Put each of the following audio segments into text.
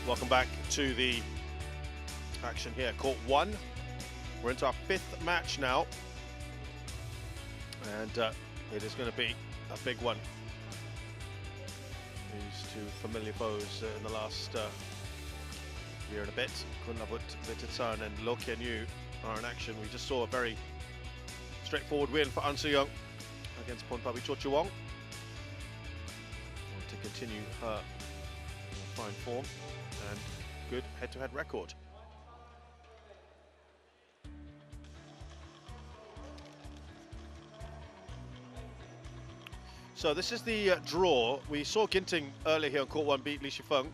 Welcome back to the action here. Court 1. We're into our 5th match now. And it is going to be a big one. These two familiar foes in the last year and a bit. Kunlavut Vitidsarn and Loh Kean Yew are in action. We just saw a very straightforward win for An Soo-young against Pornpapi Chochuwong. To continue her fine form and good head-to-head record. So this is the draw. We saw Ginting earlier here on Court 1 beat Lee Shifeng,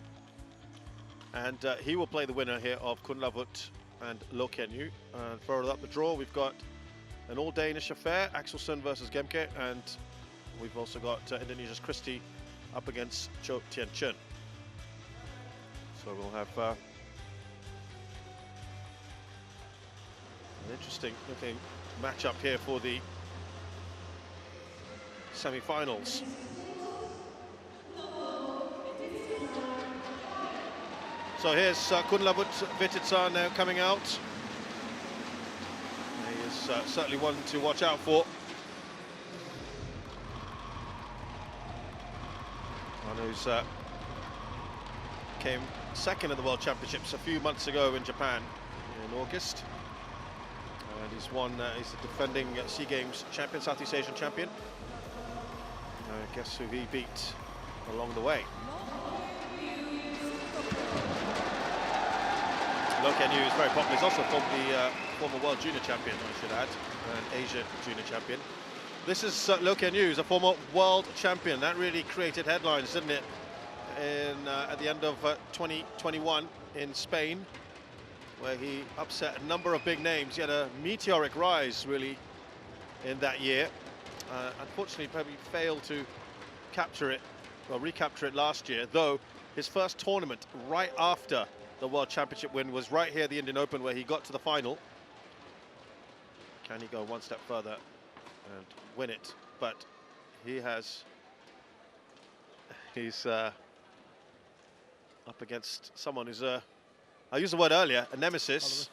and he will play the winner here of Kunlavut and Loh Kean Yew. And further up the draw, we've got an all-Danish affair, Axelsen versus Gemke, and we've also got Indonesia's Christie up against Cho Tien Chen. So we'll have an interesting looking matchup here for the semi-finals. So here's Kunlavut Vitidsarn now coming out. He is certainly one to watch out for. Who's came second at the World Championships a few months ago in Japan in August, and he's won. He's the defending SEA Games champion, Southeast Asian champion. Guess who he beat along the way? Loh Kean Yew is very popular. He's also former World Junior champion, I should add, and Asia Junior champion. This is Loh Kean Yew, who's a former world champion. That really created headlines, didn't it? At the end of 2021 in Spain, where he upset a number of big names. He had a meteoric rise, really, in that year. Unfortunately, probably failed to capture it, or recapture it last year, though his first tournament right after the World Championship win was right here at the Indian Open, where he got to the final. Can he go one step further and win it? But he's up against someone who's I used the word earlier, a nemesis,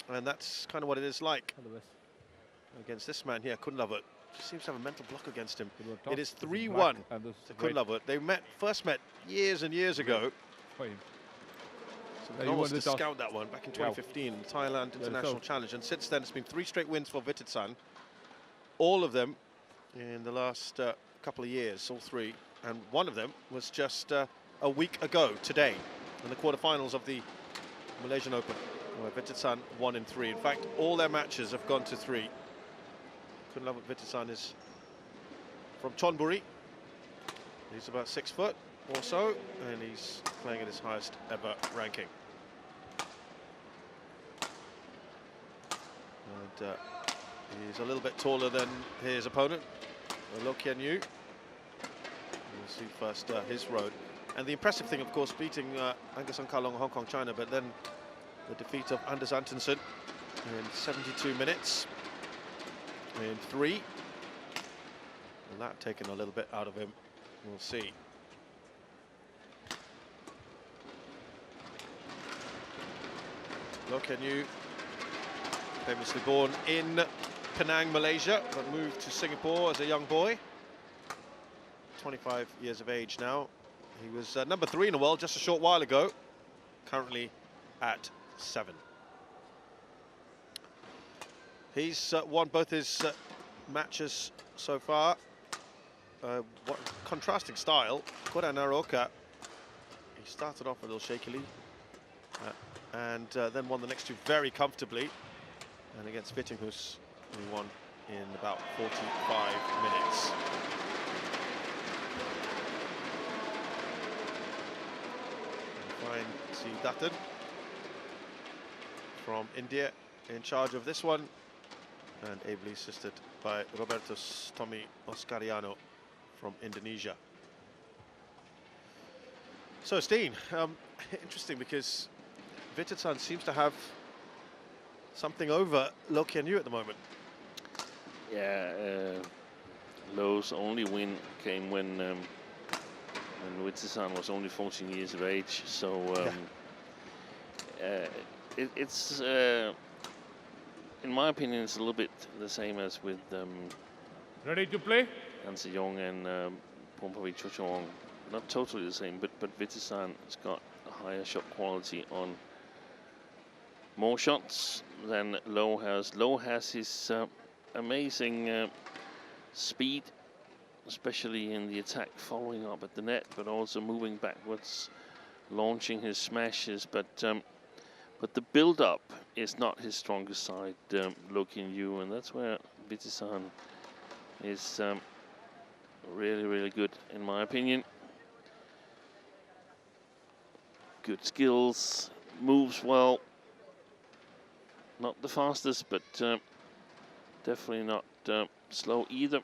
and that's kind of what it is like against this man here, Kunlavut. Just seems to have a mental block against him. It is 3-1 to Kunlavut. They first met years and years ago. So we can almost discount that one back in 2015 in the Thailand International Challenge, and since then it's been 3 straight wins for Vitidsarn. All of them in the last couple of years, all 3, and one of them was just a week ago today in the quarterfinals of the Malaysian Open, where Vitidsarn won in 3. In fact, all their matches have gone to 3. Kunlavut Vitidsarn is from Chonburi. He's about 6 foot or so, and he's playing at his highest ever ranking. And he's a little bit taller than his opponent, Loh Kean Yew. We'll see first his road. And the impressive thing, of course, beating Angus Kalong, Hong Kong, China, but then the defeat of Anders Antonsen in 72 minutes in 3. And that taken a little bit out of him. We'll see. Loh Kean Yew, famously born in Penang, Malaysia, but moved to Singapore as a young boy. 25 years of age now. He was number 3 in the world just a short while ago, currently at 7. He's won both his matches so far. What contrasting style. Kora Naroka, he started off a little shakily, and then won the next 2 very comfortably. And against Vittinghus, he won in about 45 minutes. See Dutton from India in charge of this one, and ably assisted by Robertus Tommy Oscariano from Indonesia. So Steen, interesting, because Vitidsarn seems to have something over Loh Kean Yew at the moment. Yeah, Loh's only win came when Vitidsarn was only 14 years of age, so it's in my opinion, it's a little bit the same as with Ready to play? Hanse Young and Pompovic Chochong. Not totally the same, but Vitidsarn has got a higher shot quality on more shots than Loh has. Loh has his amazing speed, especially in the attack, following up at the net, but also moving backwards, launching his smashes. But the build-up is not his strongest side, Loh Kean Yew, and that's where Vitidsarn is really, really good, in my opinion. Good skills, moves well. Not the fastest, but definitely not slow either.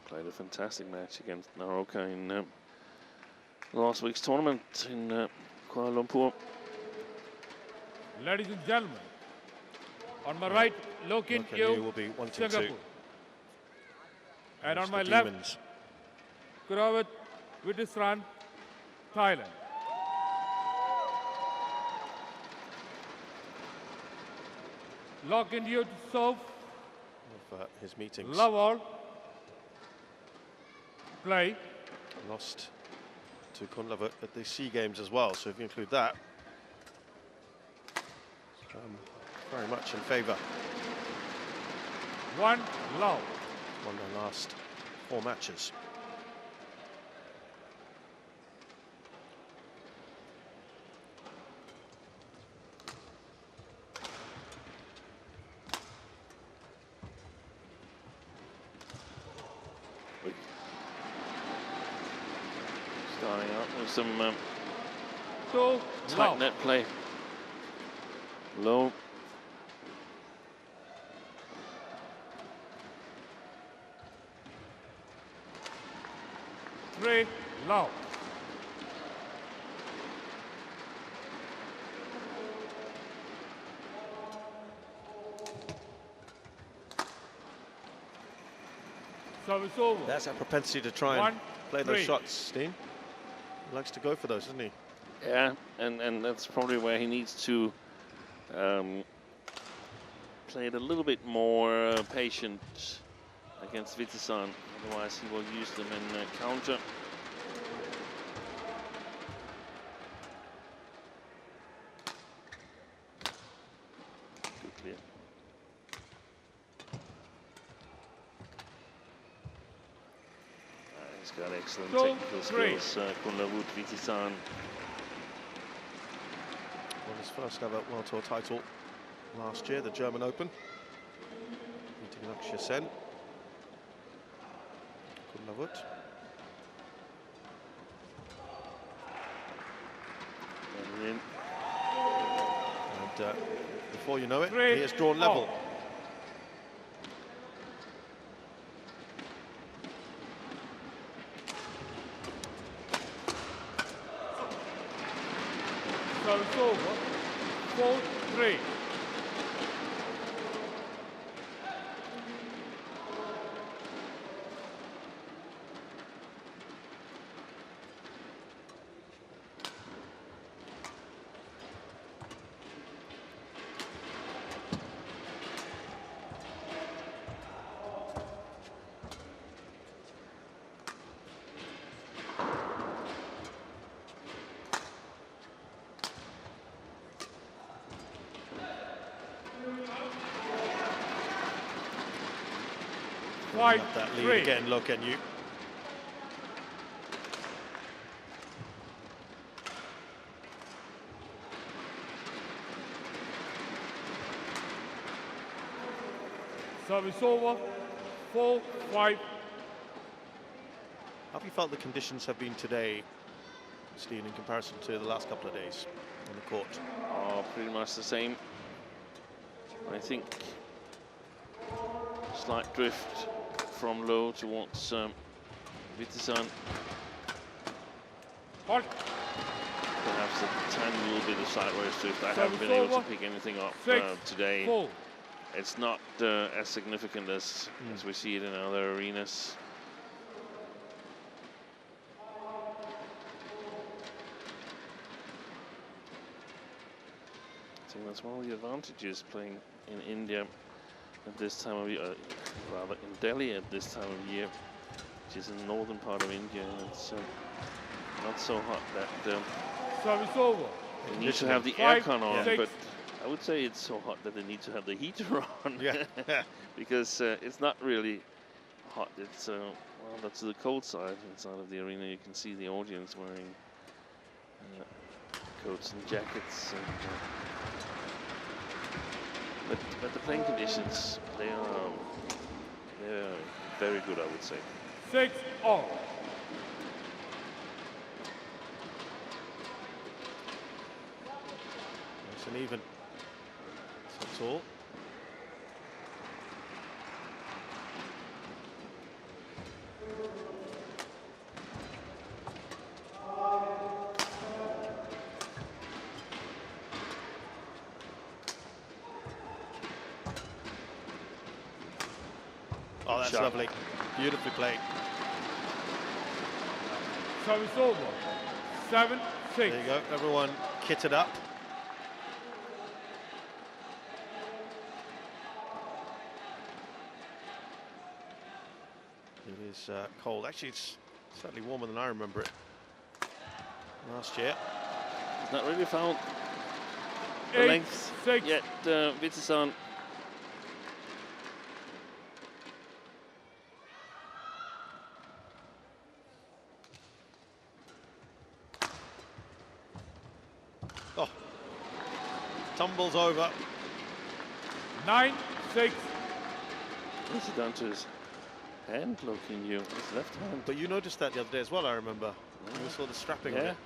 Played a fantastic match against Naroka in last week's tournament in Kuala Lumpur. Ladies and gentlemen, on my right, Loh Kean Yew will be 1-2. Singapore. And on my left, Kunlavut Vitidsarn, Thailand. Loh Kean Yew to serve. Of his meetings. Love all. Play. Lost to Kunlavut at the SEA Games as well, so if you include that, very much in favour. One love. Won their last 4 matches. Starting out with some Two tight love. net play. Loh. Three love. Service over. That's a propensity to try and play those shots, Steen. He likes to go for those, doesn't he? Yeah, and that's probably where he needs to play it a little bit more patient against Vitidsarn. Otherwise, he will use them in counter. Good clear. He's got excellent technical skills, Kunlavut Vitidsarn. Won his first ever World Tour title last year, the German Open, beating Loh Kean Yew. Kunlavut. And before you know it, he has drawn level. So it's over. 4-3. That lead again, Loh Kean Yew. Service over. 4-5. How have you felt the conditions have been today, Steen, in comparison to the last couple of days on the court? Oh, pretty much the same. I think slight drift from Loh towards Vitidsarn. Halt. Perhaps a tiny little bit of sideways drift. I haven't been able to pick anything up today. 4. It's not as significant as we see it in other arenas. I think that's one of the advantages playing in India at this time of year, rather in Delhi at this time of year, which is in the northern part of India. It's not so hot that Service over. they need to have the aircon on, but I would say it's so hot that they need to have the heater on. Yeah. Because it's not really hot. It's well, that's the cold side. Inside of the arena, you can see the audience wearing coats and jackets. And, but the playing conditions, they're very good, I would say. 6-all. Nice and even. That's all. Oh, that's Shot. lovely. Beautifully played. Service over. 7-6. There you go. Everyone kitted up. It is cold. Actually, it's certainly warmer than I remember it last year. He's not really found the 8-6. length yet, Vitidsarn. Oh, tumbles over. 9-6. What's he done to his hand, Loh Kean Yew? His left hand. But you noticed that the other day as well, I remember. You saw the strapping on Yeah. it.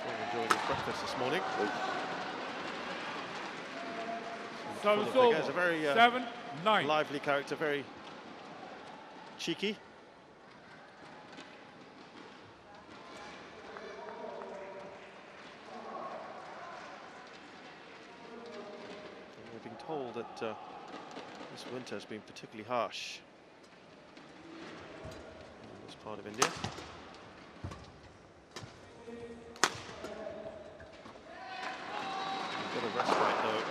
So enjoying his breakfast this morning. Service Full of figure. He's over. a very 7-9. lively character, very cheeky. And we've been told that this winter has been particularly harsh in this part of India. We've got a respite though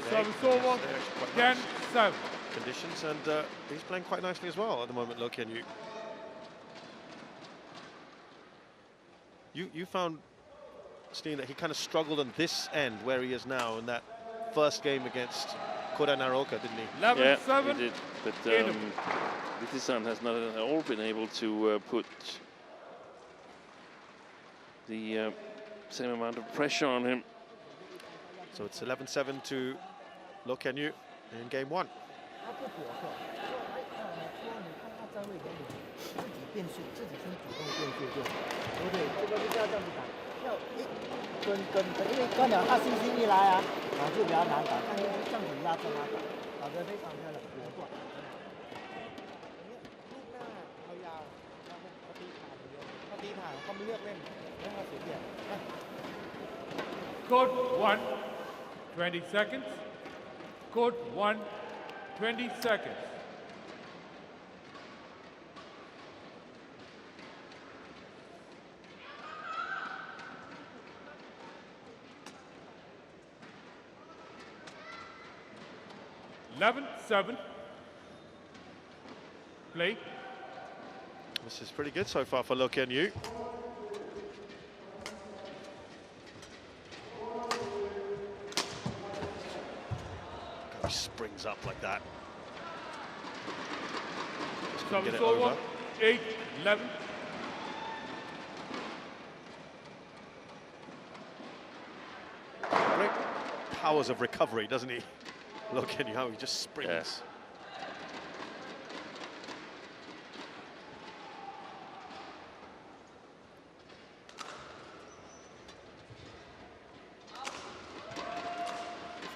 today. Service over. They're actually quite nice 10-7. conditions, and he's playing quite nicely as well at the moment, Loh Kean Yew. You found, Steen, that he kind of struggled on this end where he is now in that first game against TotalEnergies, didn't he? 11-7. Yeah, he did. But Vitidsarn has not at all been able to put the same amount of pressure on him. So it's 11-7 to Loh Kean Yew in game one. 他不躲克，说你看他站位给你自己变速，自己先主动变速就，对不对？这个就是要这样子打，要因为刚了他信心一来啊，就比较难打，但是这样子压着他打，打得非常漂亮，果断。ลูกหน้ายาวๆเขาตีผ่านเยอะเขาตีผ่านเขาไม่เลือกเล่นแล้วเขาเสียเปรียบ Code 1, 20 seconds. Code 1, 20 seconds. Eleven, 7. Play. This is pretty good so far for Loh Kean Yew. He springs up like that. Just couldn't get Service it over. over. 8-11. Great powers of recovery, doesn't he? Look at how he just springs. Yeah.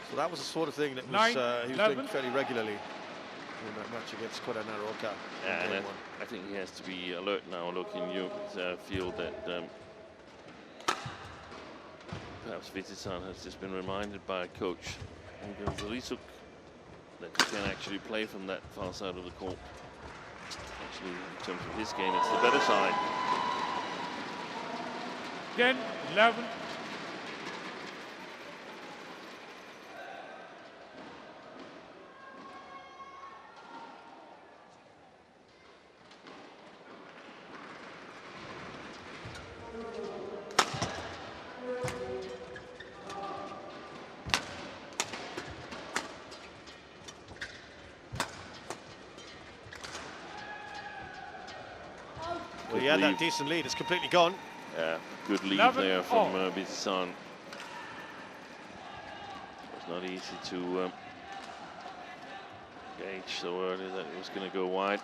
So that was the sort of thing that was 9, he was 11. doing fairly regularly in that match against TotalEnergies. Yeah, and I think he has to be alert now, Loh Kean Yew. Feel that perhaps Vitidsarn has just been reminded by a coach, Risuk, that he can actually play from that far side of the court. Actually, in terms of his game, it's the better side. 10, 11. Well, he had that decent lead. It's completely gone. Yeah, good lead there from Vitidsarn. It's not easy to gauge so early that it was going to go wide.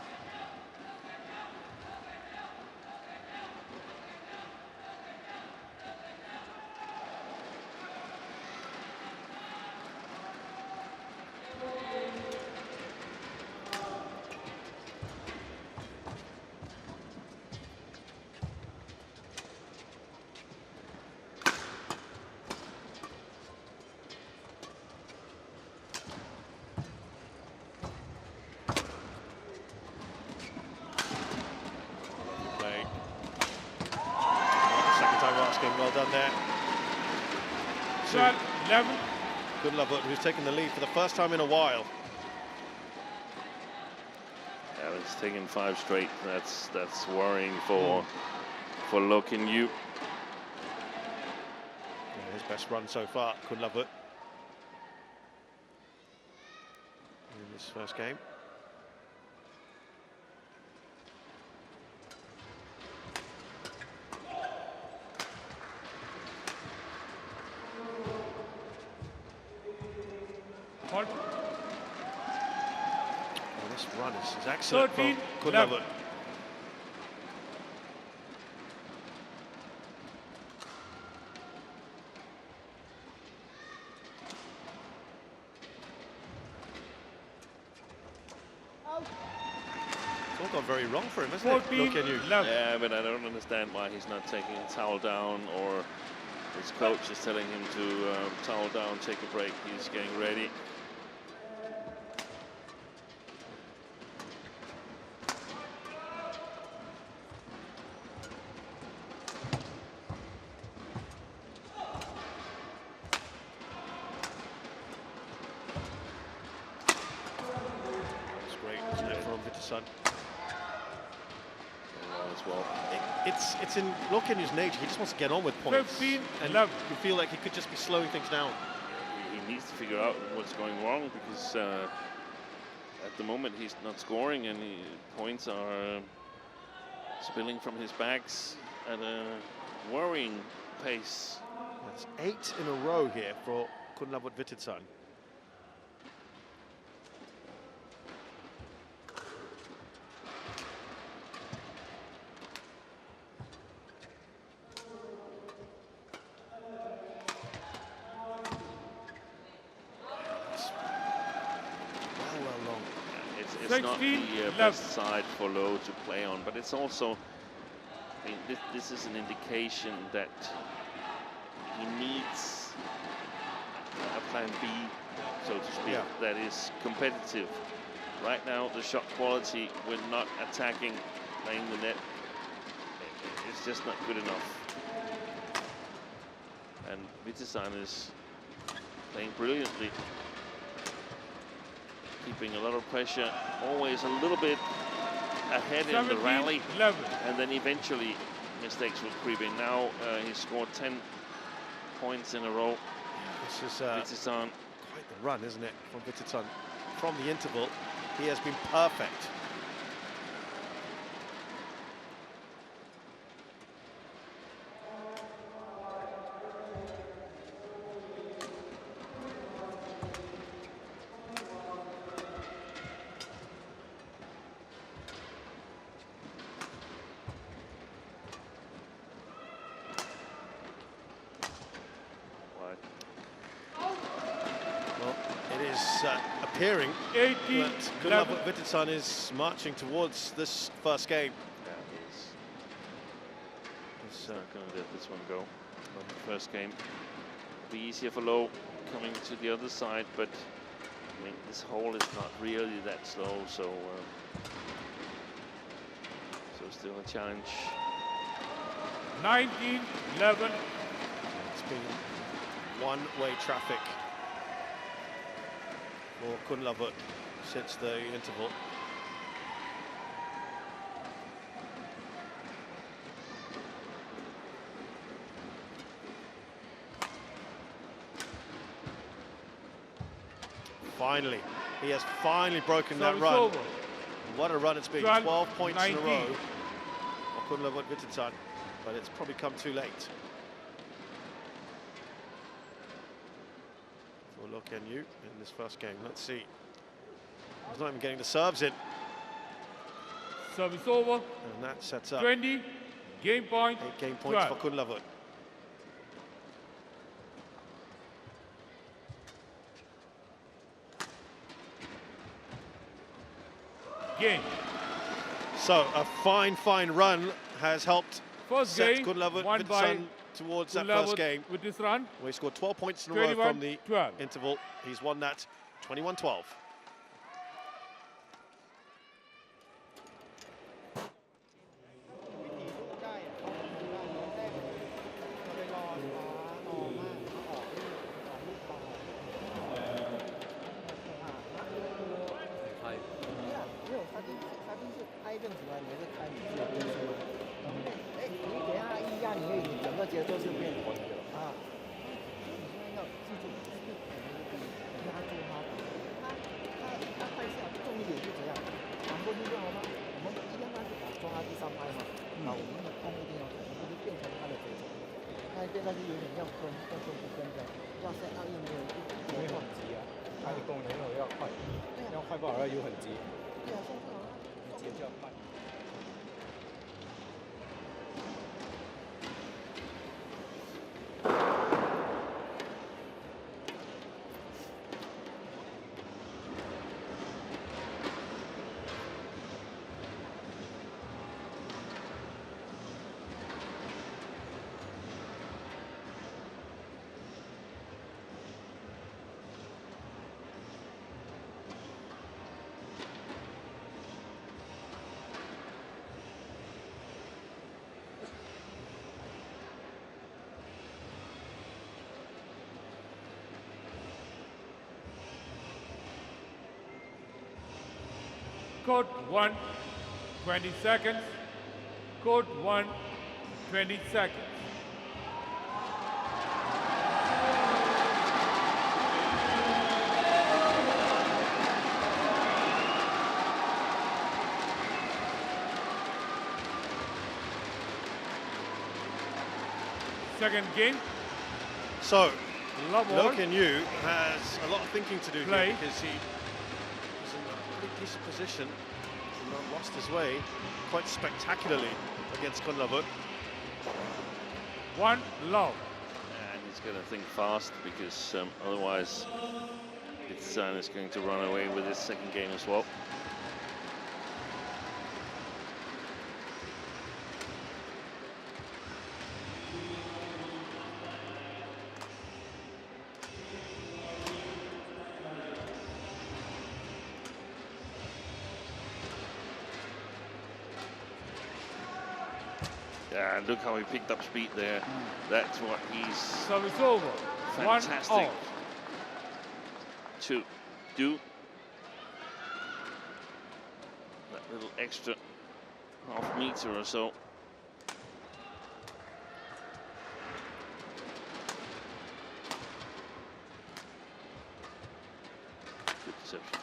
Well done there. 11. Kunlavut, who's taken the lead for the first time in a while. Yeah, it's taken 5 straight. That's worrying for Loh Kean Yew. Yeah, his best run so far, Kunlavut, in this first game. Hold. Well, this run is excellent from Kunlavut. It's all gone very wrong for him, isn't it? Loh Kean Yew. Yeah, but I don't understand why he's not taking a towel down, or his coach is telling him to towel down, take a break. He's getting ready. Vitidsarn. As well. It's in Loh Kean Yew's nature. He just wants to get on with points. 15, and 11. you feel like he could just be slowing things down. He needs to figure out what's going wrong, because at the moment he's not scoring, and points are spilling from his bags at a worrying pace. That's 8 in a row here for Kunlavut Vitidsarn. It's not the best side for Loh to play on, but it's also, I mean, this is an indication that he needs a plan B, so to speak, that is competitive. Right now, the shot quality, we're not attacking, playing the net. It's just not good enough. And Vitidsarn is playing brilliantly, keeping a lot of pressure, always a little bit ahead in the rally, 11. and then eventually mistakes will creep in. Now he's scored 10 points in a row. This is Vitidsarn. Quite the run, isn't it, from Vitidsarn? From the interval, he has been perfect. Appearing that Kunlavut Vitidsarn is marching towards this first game. Yeah, he's not going to let this one go. On the first game, it'll be easier for Loh coming to the other side, but I mean, this hole is not really that slow, so still a challenge. 19-11. It's been one-way traffic for Kunlavut since the interval. Finally, he has finally broken that run. What a run it's been, 12 points 19. In a row for Kunlavut Vitidsarn, but it's probably come too late for Loh Kean Yew in this first game. Let's see. He's not even getting the serves in. Service over. And that sets up 20. Game point. 8 game points 12. for Kunlavut. Game. So a fine run has helped First set game Kunlavut won by Vitidsarn towards that first game. With this run. Where he scored 12 points in a row from the 21-12. interval. He's won that 21-12. Court 1, 20 seconds. Court 1, 20 seconds. Second game. So Loh Loh Kean Yew has a lot of thinking to do Play. here because he was in a pretty decent position and not lost his way quite spectacularly against Kunlavut. 1 Loh. And he's going to think fast because otherwise Vitidsarn is going to run away with his second game as well. And look how he picked up speed there. That's what he's Service over. 1 fantastic all. to do. That little extra half meter or so. Good deception.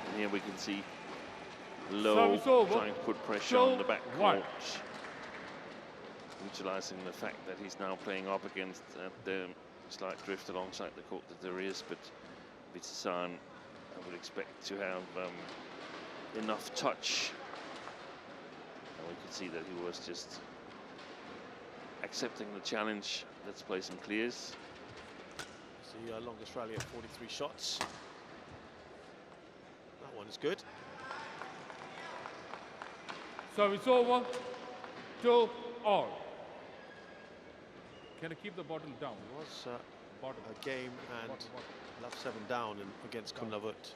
And here we can see Loh Service over. trying to put pressure Show on the back one. court, utilising the fact that he's now playing up against the slight drift alongside the court that there is, but Vitidsarn, I would expect to have enough touch. And we could see that he was just accepting the challenge. Let's play some clears. It's the longest rally at 43 shots. That one is good. Service over. 2 all. Can I keep the bottle down? It was Bottom. a game and Bottom. left 7 down against Kunlavut.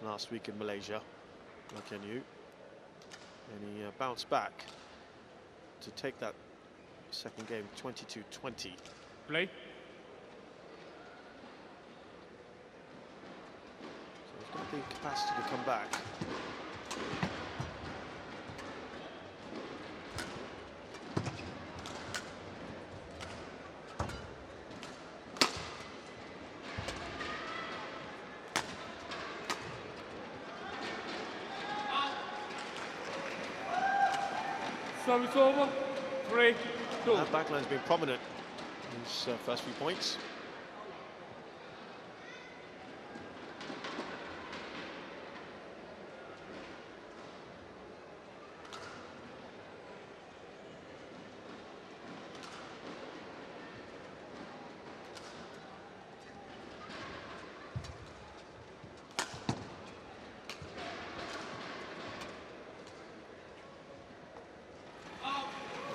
last week in Malaysia, Loh Kean Yew, and he bounced back to take that second game 22-20. Play. So he's got the capacity to come back. Service over. 3-2. That backline's been prominent in his first few points.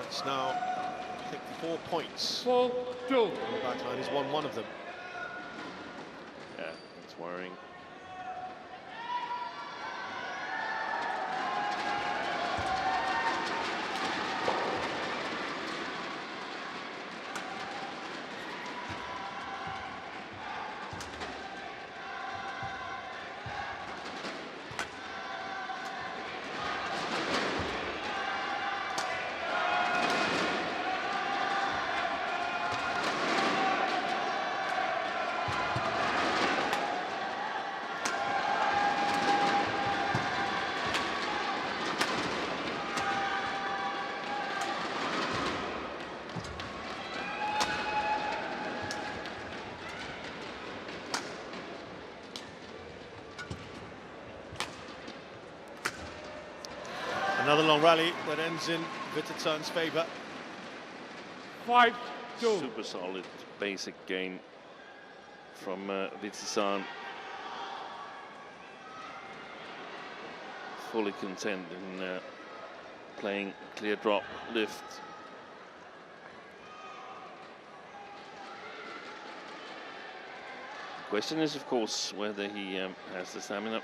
That's now, I think, 4 points. 4-2. The backline has won one of them. Yeah, it's worrying. Another long rally that ends in Vitidsarn's favour. 5-2. Super solid basic game from Vitidsarn. Fully content in playing clear drop lift. The question is, of course, whether he has the stamina.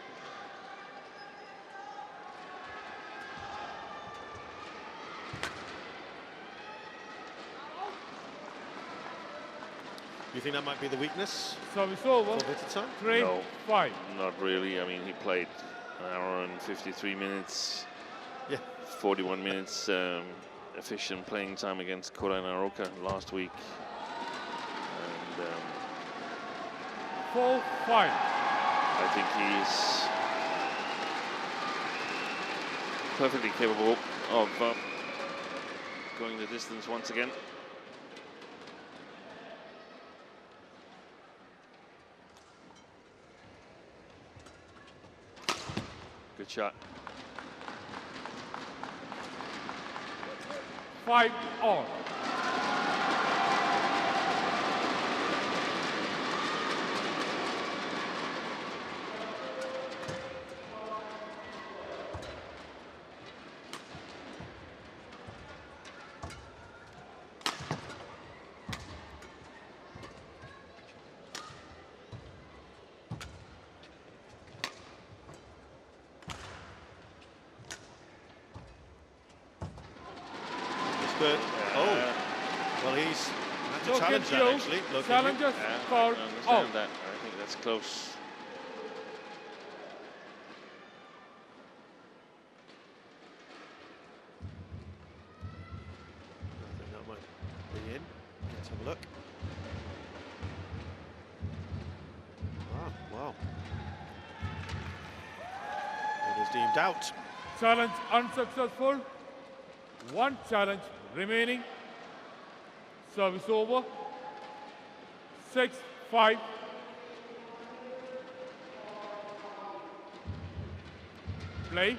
Do you think that might be the weakness Service over. for Vitidsarn? 3-5. Not really. I mean, he played an hour and 53 minutes. Yeah. 41 minutes efficient playing time against TotalEnergies last week. And 4-5. I think he's perfectly capable of going the distance once again. Good shot. 5-all. Good. Oh, well, he's had to Loh challenge Kean that Yew. actually. Loh Kean Yew. Challengers I called understand out. that. I think that's close. I think that might be in. Let's have a look. Ah, wow. It is deemed out. Challenge unsuccessful. One challenge remaining. Service over. 6-5. Play.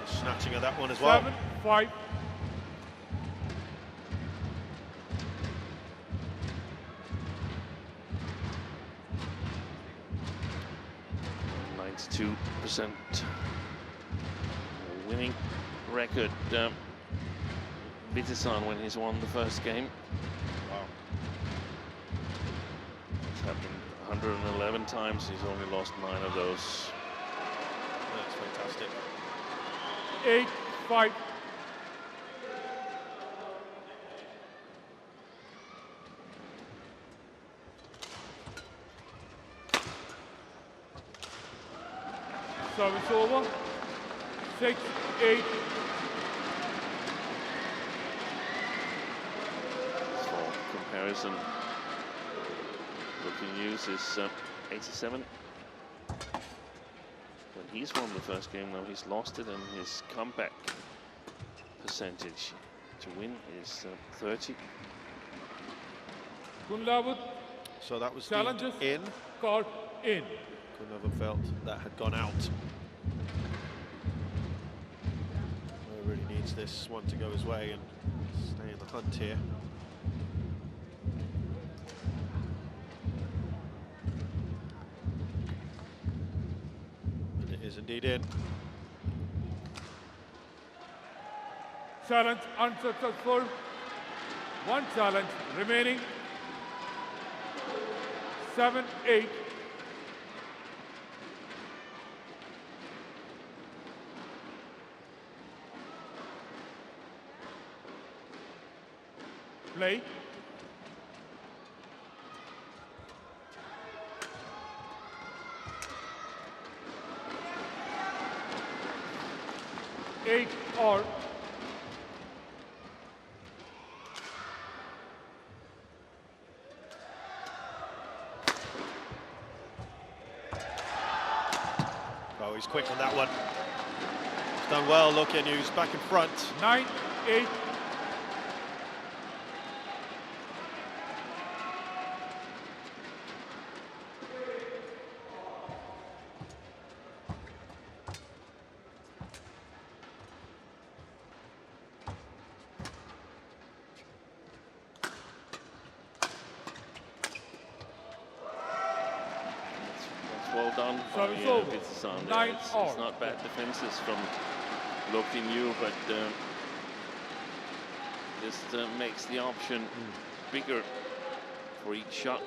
Snatching at that one as well. 7-5. %. Winning record. Vitidsarn when he's won the first game. Wow. It's happened 111 times. He's only lost 9 of those. That's fantastic. 8-5. Service over. 6-8. For comparison, Loh Kean Yew is 87. When he's won the first game, now he's lost it, and his comeback percentage to win is 30. Kunlavut So that was challenges in. called in. Kunlavut felt that had gone out. He really needs this one to go his way and stay in the hunt here. And it is indeed in. Challenge unsuccessful. One challenge remaining. 7-8. Play. Eight all. Oh, he's quick on that one. He's done well. Loh Kean Yew's back in front. 9-8. Well done by Service over. Vitidsarn. 9 all. It's not bad defenses from Loh Kean Yew, but this makes the option bigger for each shot.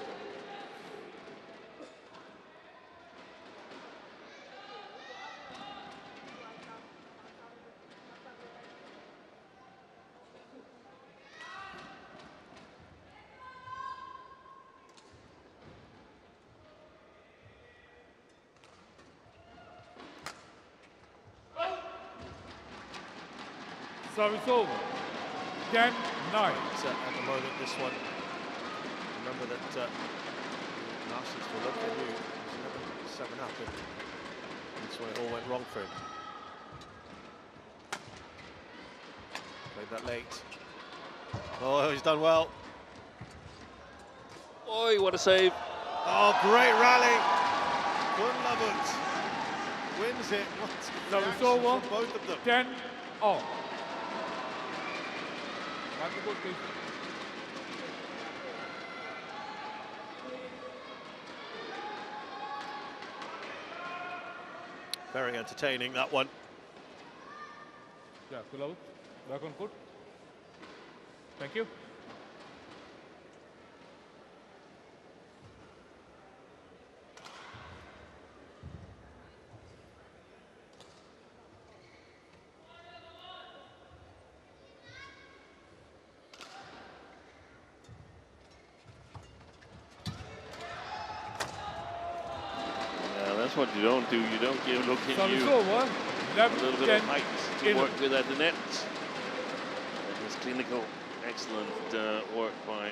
Service over. 10-9. At the moment, this one. Remember that last for Loh Kean Yew was 7 up, and that's when it all went wrong for him. Played that late. Oh, he's done well. Oi, what a save! Oh, great rally. Kunlavut wins it. What Service reaction over. from both of them. 10 all. Back to goal, please. Very entertaining, that one. Yeah, Kunlavut, back on court. Thank you. That's what you don't do. You don't give Loh Kean Service Yew over. a little bit 11-10. of height to in. work with at the net. And his clinical, excellent work by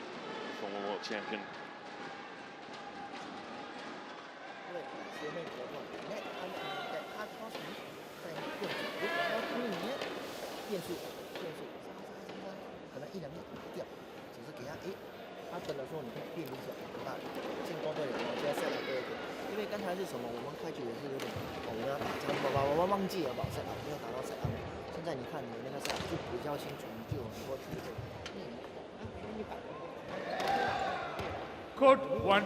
former world champion. 因为学妹活动，那他高层在变数，如果要因为你变数，可能1-2面掉，只是给他他等的时候你会变一下，那进攻队我就要set up多一点，因为刚才是什么，我们开局也是有点，我们要打这个我忘记了把set up没有打到set up，现在你看你那个set up就比较清楚，你就有很多机会。Code 1,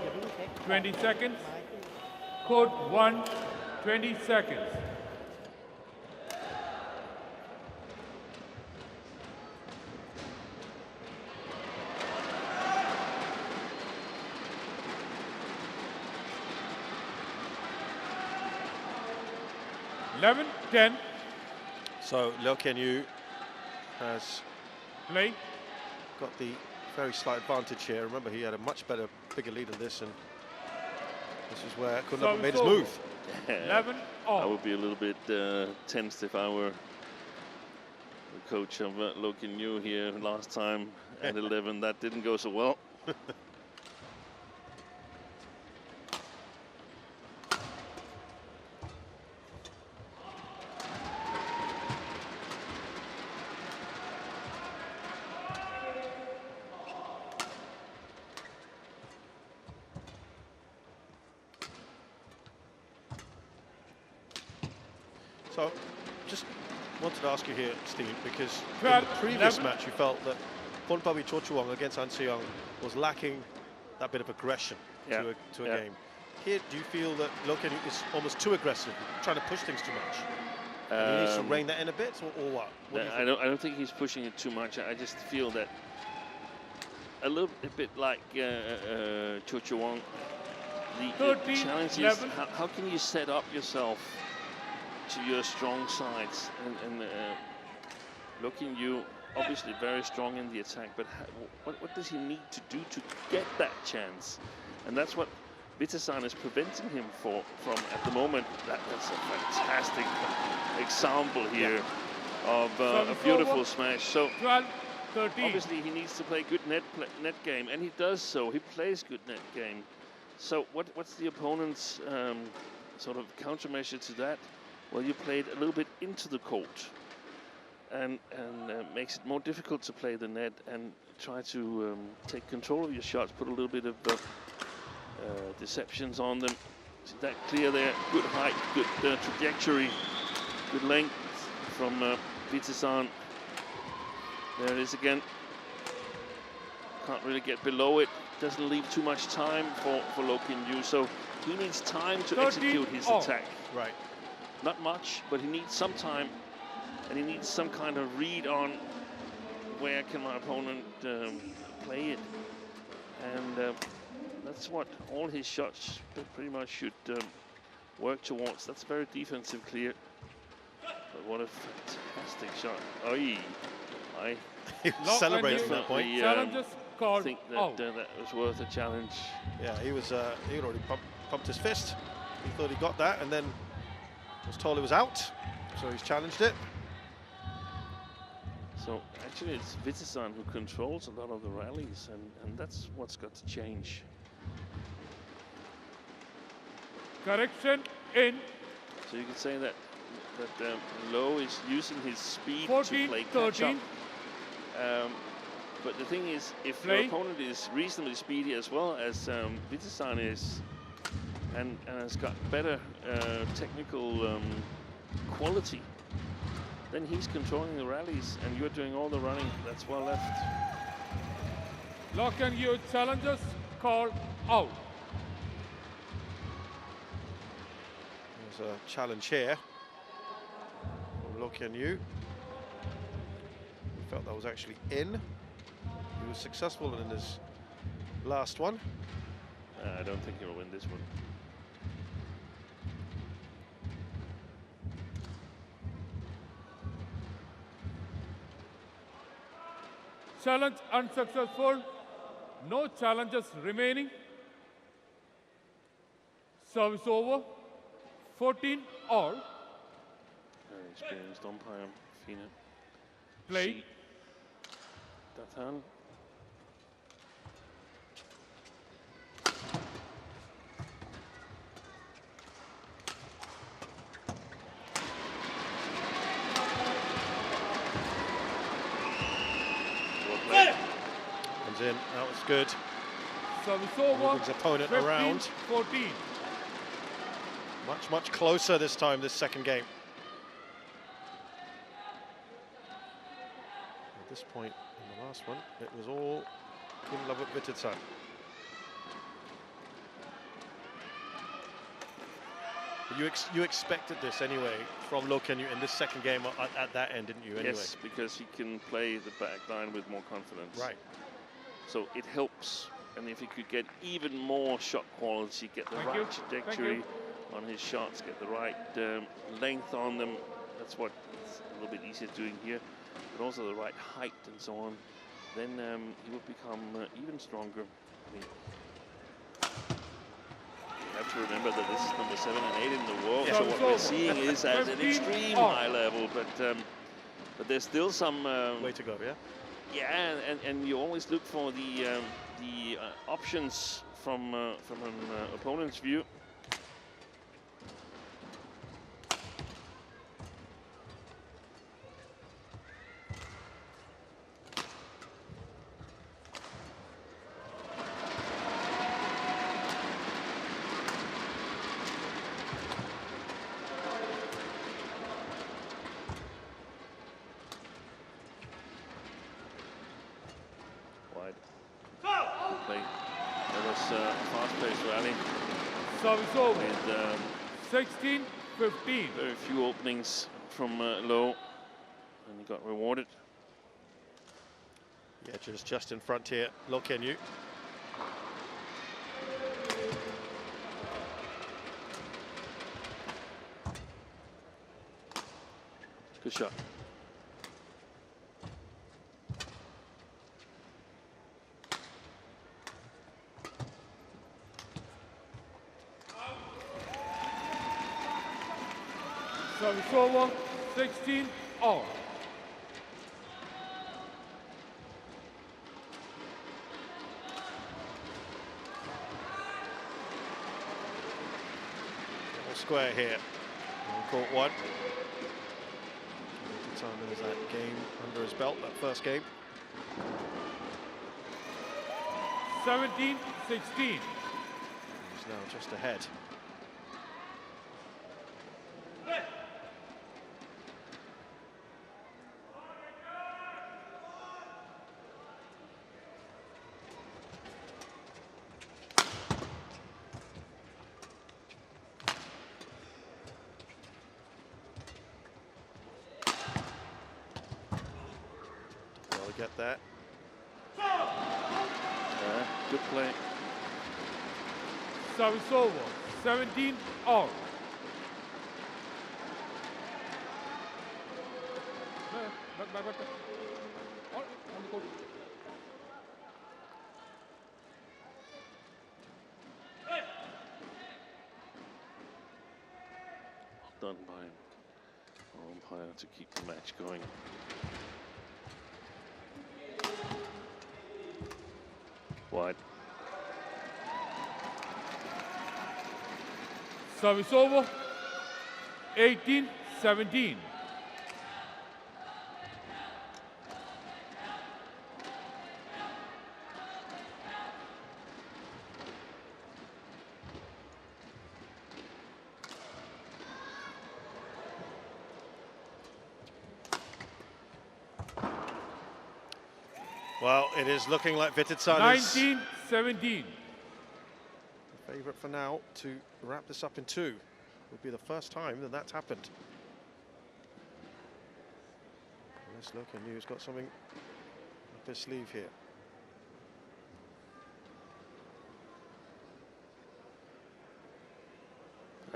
20 seconds. Code 1, 20 seconds. 11-10. So Loh Kean Yew has Play. got the very slight advantage here. Remember, he had a much bigger lead in this, and this is where Kunlavut made his move. 11 all. I would be a little bit tensed if I were the coach of Loh Kean Yew here last time at 11. That didn't go so well. So, just wanted to ask you here, Steve, because in 12, the previous 11. match you felt that Phornpavitt Chochuang against An Seong was lacking that bit of aggression to a game. Here, do you feel that Loh Kean Yew is almost too aggressive, trying to push things too much? He needs to rein that in a bit, or what? What do you think? I don't think he's pushing it too much. I just feel that a little bit like Chochuang, the challenge is how can you set up yourself to your strong sides, and Loh Kean Yew obviously very strong in the attack, but what does he need to do to get that chance? And that's what Vitidsarn is preventing him from at the moment. That's a fantastic example here of a beautiful smash. So 12-13. obviously he needs to play good net game, and he does so. He plays good net game. So what's the opponent's sort of countermeasure to that? Well, you played a little bit into the court, and makes it more difficult to play the net and try to take control of your shots, put a little bit of deceptions on them. See that clear there, good height, good trajectory, good length from Vitidsarn. There it is again. Can't really get below it. Doesn't leave too much time for Loh Kean Yew, so he needs time to execute his attack. Right. Not much, but he needs some time, and he needs some kind of read on where can my opponent play it. And that's what all his shots pretty much should work towards. That's a very defensive clear. But what a fantastic shot. He was celebrating at that point. I think that that was worth a challenge. Yeah, he had already pumped his fist. He thought he got that, and then was told it was out, so he's challenged it. So actually it's Vitidsarn who controls a lot of the rallies, and that's what's got to change. Correction in. So you could say that Loh is using his speed 14, to play catch up. 13. But the thing is, if your opponent is reasonably speedy as well as Vitidsarn is, and has got better technical quality, then he's controlling the rallies and you're doing all the running. That's well left. Loh Kean Yew challenges called out. There's a challenge here from Loh Kean Yew. Felt that was actually in. He was successful in his last one. I don't think he'll win this one. Challenge unsuccessful. No challenges remaining. Service over. 14 all. Very experienced umpire, Fina. Play. Dathan. Comes in, that was good. Service over. Moving his opponent 15, around. 14. Much closer this time, this second game. At this point in the last one, it was all Kunlavut Vitidsarn. You expected this anyway from Loh Kean Yew in this second game at that end, didn't you? Anyway? Yes, because he can play the back line with more confidence. Right. So it helps, and if he could get even more shot quality, get the right trajectory, on his shots, get the right length on them. That's what it's a little bit easier doing here, but also the right height and so on. Then he will become even stronger. I mean, you have to remember that this is number 7 and 8 in the world, so what we're seeing is at an extreme high level, but there's still some way to go. Yeah, and you always look for the options from an opponent's view. Service over. With 16-15. Very few openings from Loh, and he got rewarded. Yeah, just in front here, Loh Kean Yew. Good shot. Service over, 16 all. All square here on court 1. Simon has that game under his belt, that first game. 17-16. He's now just ahead. Get that. Good play. Service over, 17 all. Back. On the court. Done by our umpire to keep the match going. Wide. Service over, 18-17. Well, it is looking like Vitidsarn 19-17. The favourite for now to wrap this up in 2. Would be the first time that that's happened. Unless Loh Kean Yew's got something up his sleeve here.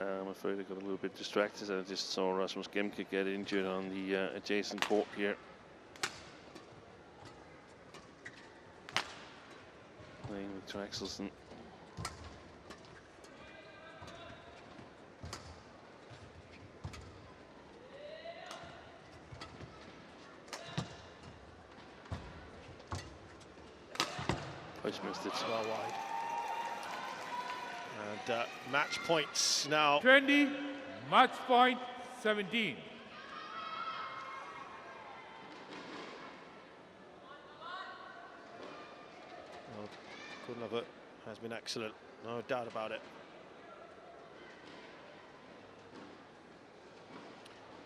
I'm afraid I got a little bit distracted. I just saw Rasmus Gemke get injured on the adjacent court here. Playing with Traxelson. Just missed it. Well wide. And match points now. 20, match point 17. Well, Kunlavut has been excellent, no doubt about it.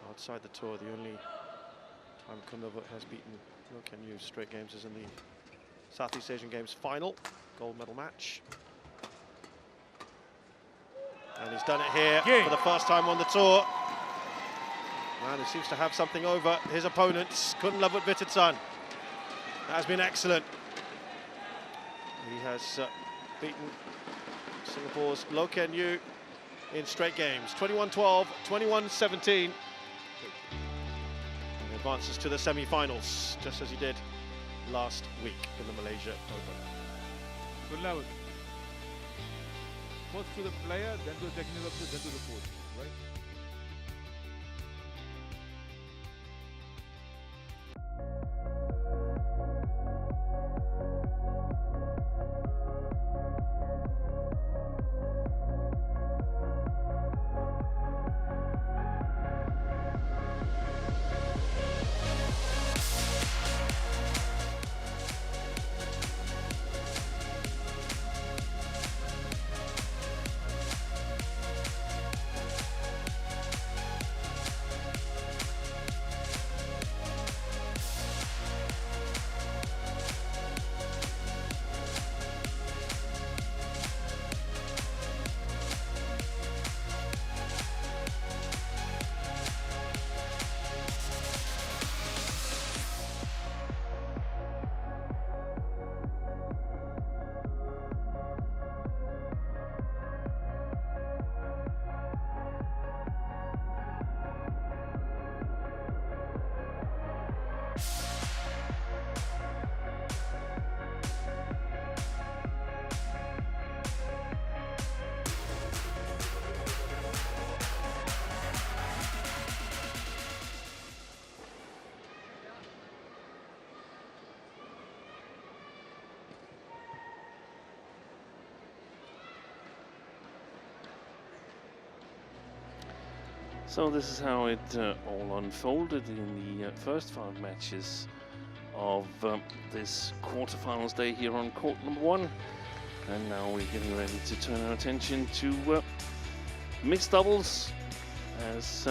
Outside the tour, the only time Kunlavut has beaten Loh Kean Yew straight games is in the Southeast Asian Games final, gold medal match. And he's done it here for the first time on the tour. Man, he seems to have something over his opponents. Kunlavut Vitidsarn. That has been excellent. He has beaten Singapore's Loh Kean Yew in straight games. 21-12, 21-17. And advances to the semi-finals, just as he did last week in the Malaysia Open. Kunlavut. First to the player, then to the technical officer, then to the coach, right? So this is how it all unfolded in the first 5 matches of this quarterfinals day here on court number 1. And now we're getting ready to turn our attention to mixed doubles as